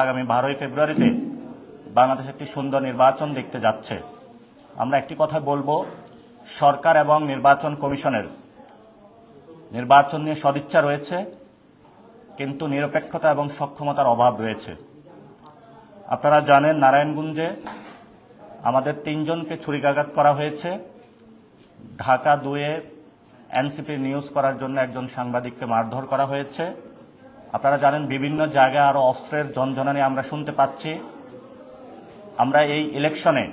আগামী 12ই ফেব্রুয়ারিতে বাংলাদেশ একটি সুন্দর নির্বাচন দেখতে যাচ্ছে। আমরা একটি কথা বলবো, সরকার এবং নির্বাচন কমিশনের নির্বাচন নিয়ে সদিচ্ছা রয়েছে, কিন্তু নিরপেক্ষতা এবং সক্ষমতার অভাব রয়েছে। আপনারা জানেন, নারায়ণগঞ্জে আমাদের 3 জনকে ছুরিকাঘাত করা হয়েছে। ঢাকা 2-এ এনসিপি নিউজ করার জন্য একজন সাংবাদিককে মারধর করা হয়েছে। আপনারা জানেন, বিভিন্ন জায়গায় আরও অস্ত্রের ঝনঝনানি আমরা শুনতে পাচ্ছি। আমরা এই ইলেকশনে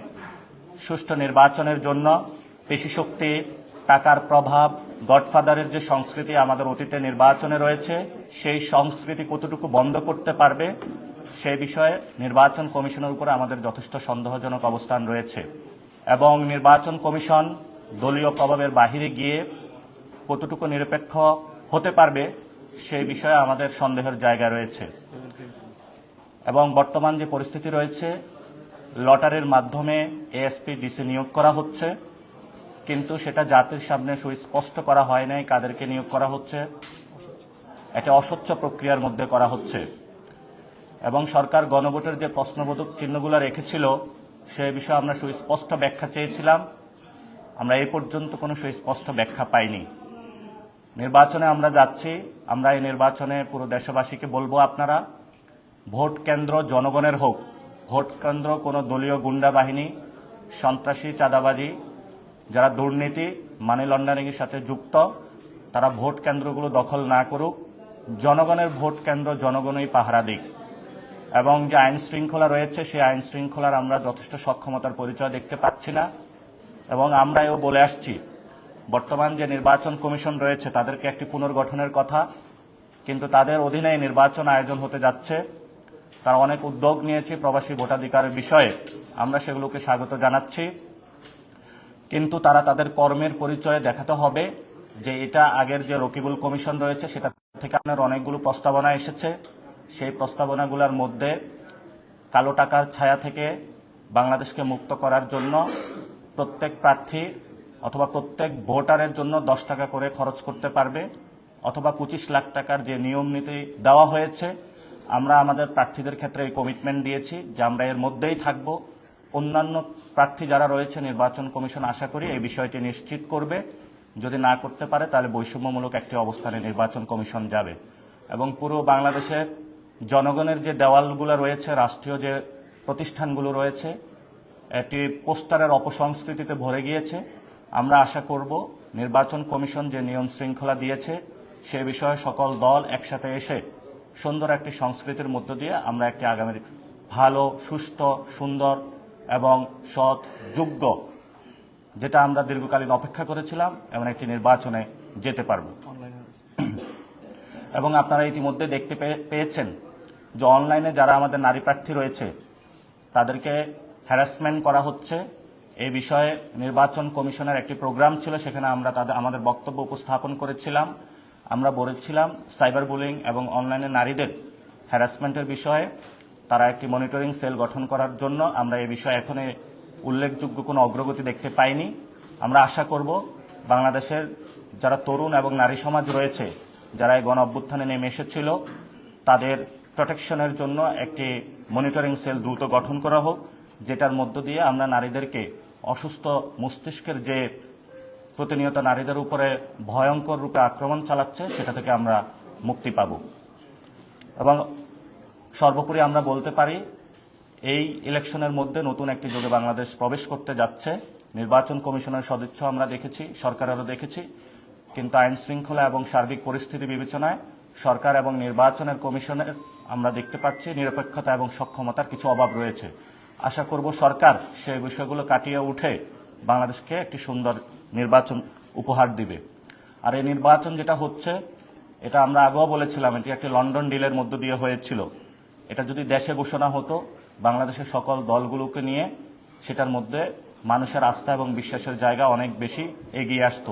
সুষ্ঠু নির্বাচনের জন্য পেশিশক্তি, টাকার প্রভাব, গডফাদারের যে সংস্কৃতি আমাদের অতীতে নির্বাচনে রয়েছে, সেই সংস্কৃতি কতটুকু বন্ধ করতে পারবে সেই বিষয়ে নির্বাচন কমিশনের উপরে আমাদের যথেষ্ট সন্দেহজনক অবস্থান রয়েছে। এবং নির্বাচন কমিশন দলীয় প্রভাবের বাহিরে গিয়ে কতটুকু নিরপেক্ষ হতে পারবে সেই বিষয়ে আমাদের সন্দেহের জায়গা রয়েছে। এবং বর্তমান যে পরিস্থিতি রয়েছে, লটারির মাধ্যমে এএসপি ডিসি নিয়োগ করা হচ্ছে, কিন্তু সেটা জাতির সামনে সুস্পষ্ট করা হয় নাই কাদেরকে নিয়োগ করা হচ্ছে। একটা অস্বচ্ছ প্রক্রিয়ার মধ্যে করা হচ্ছে। এবং সরকার গণভোটের যে প্রশ্নবোধক চিহ্নগুলো রেখেছিল সেই বিষয়ে আমরা সুস্পষ্ট ব্যাখ্যা চেয়েছিলাম। আমরা এই পর্যন্ত কোনো সুস্পষ্ট ব্যাখ্যা পাইনি। নির্বাচনে আমরা যাচ্ছি, আমরা এই নির্বাচনে পুরো দেশবাসীকে বলবো, আপনারা ভোট কেন্দ্র জনগণের হোক। ভোট কেন্দ্র কোনো দলীয় গুন্ডা বাহিনী, সন্ত্রাসী, চাঁদাবাজি, যারা দুর্নীতি, মানি লন্ডারিংয়ের সাথে যুক্ত, তারা ভোট কেন্দ্রগুলো দখল না করুক। জনগণের ভোট কেন্দ্র জনগণই পাহারা দিক। এবং যে আইন শৃঙ্খলা রয়েছে সেই আইন শৃঙ্খলার আমরা যথেষ্ট সক্ষমতার পরিচয় দেখতে পাচ্ছি না। এবং আমরা এও বলে আসছি, বর্তমান যে নির্বাচন কমিশন রয়েছে তাদেরকে একটি পুনর্গঠনের কথা, কিন্তু তাদের অধীনে নির্বাচন আয়োজন হতে যাচ্ছে। তারা অনেক উদ্যোগ নিয়েছে প্রবাসী ভোটাধিকারের বিষয়ে, আমরা সেগুলোকে স্বাগত জানাচ্ছি। কিন্তু তারা তাদের কর্মের পরিচয়ে দেখাতে হবে যে এটা আগের যে রকিবুল কমিশন রয়েছে সেটা থেকে আপনার অনেকগুলো প্রস্তাবনা এসেছে। সেই প্রস্তাবনাগুলোর মধ্যে কালো টাকার ছায়া থেকে বাংলাদেশকে মুক্ত করার জন্য প্রত্যেক প্রার্থী অথবা প্রত্যেক ভোটারের জন্য 10 টাকা করে খরচ করতে পারবে, অথবা 25 লাখ টাকার যে নিয়ম নীতি দেওয়া হয়েছে, আমরা আমাদের প্রার্থীদের ক্ষেত্রে এই কমিটমেন্ট দিয়েছি যে আমরা এর মধ্যেই থাকব। অন্যান্য প্রার্থী যারা রয়েছে নির্বাচন কমিশন আশা করি এই বিষয়টি নিশ্চিত করবে। যদি না করতে পারে তাহলে বৈষম্যমূলক একটি অবস্থানে নির্বাচন কমিশন যাবে। এবং পুরো বাংলাদেশের জনগণের যে দেওয়ালগুলো রয়েছে, রাষ্ট্রীয় যে প্রতিষ্ঠানগুলো রয়েছে, একটি পোস্টারের অপসংস্কৃতিতে ভরে গিয়েছে। আমরা আশা করব নির্বাচন কমিশন যে নিয়ম শৃঙ্খলা দিয়েছে সে বিষয়ে সকল দল একসাথে এসে সুন্দর একটি সংস্কৃতির মধ্য দিয়ে আমরা একটি আগামীর ভালো, সুষ্ঠু, সুন্দর এবং সৎ, যোগ্য, যেটা আমরা দীর্ঘকালীন অপেক্ষা করেছিলাম, এমন একটি নির্বাচনে যেতে পারব। এবং আপনারা ইতিমধ্যে দেখতে পেয়েছেন যে অনলাইনে যারা আমাদের নারী প্রার্থী রয়েছে তাদেরকে হ্যারাসমেন্ট করা হচ্ছে। এই বিষয়ে নির্বাচন কমিশনের একটি প্রোগ্রাম ছিল, সেখানে আমরা আমাদের বক্তব্য উপস্থাপন করেছিলাম। আমরা বলেছিলাম সাইবার বুলিং এবং অনলাইনে নারীদের হ্যারাসমেন্টের বিষয়ে তারা একটি মনিটরিং সেল গঠন করার জন্য। আমরা এই বিষয়ে এখনো উল্লেখযোগ্য কোনো অগ্রগতি দেখতে পাইনি। আমরা আশা করব বাংলাদেশের যারা তরুণ এবং নারী সমাজ রয়েছে, যারা এই গণ অভ্যুত্থানে নেমে এসেছিল, তাদের প্রোটেকশনের জন্য একটি মনিটরিং সেল দ্রুত গঠন করা হোক, যেটার মধ্য দিয়ে আমরা নারীদেরকে অসুস্থ মস্তিষ্কের যে প্রতিনিয়ত নারীদের উপরে ভয়ঙ্কর রূপে আক্রমণ চালাচ্ছে সেটা থেকে আমরা মুক্তি পাব। এবং সর্বোপরি আমরা বলতে পারি, এই ইলেকশনের মধ্যে নতুন একটি যুগে বাংলাদেশ প্রবেশ করতে যাচ্ছে। নির্বাচন কমিশনের সদিচ্ছা আমরা দেখেছি, সরকারেরও দেখেছি, কিন্তু আইন শৃঙ্খলা এবং সার্বিক পরিস্থিতি বিবেচনায় সরকার এবং নির্বাচনের কমিশনের আমরা দেখতে পাচ্ছি নিরপেক্ষতা এবং সক্ষমতার কিছু অভাব রয়েছে। আশা করব সরকার সেই বিষয়গুলো কাটিয়ে উঠে বাংলাদেশকে একটি সুন্দর নির্বাচন উপহার দিবে। আর এই নির্বাচন যেটা হচ্ছে, এটা আমরা আগেও বলেছিলাম, এটি একটি লন্ডন ডিলের মধ্য দিয়ে হয়েছিল। এটা যদি দেশে ঘোষণা হতো, বাংলাদেশের সকল দলগুলোকে নিয়ে, সেটার মধ্যে মানুষের আস্থা এবং বিশ্বাসের জায়গা অনেক বেশি এগিয়ে আসতো।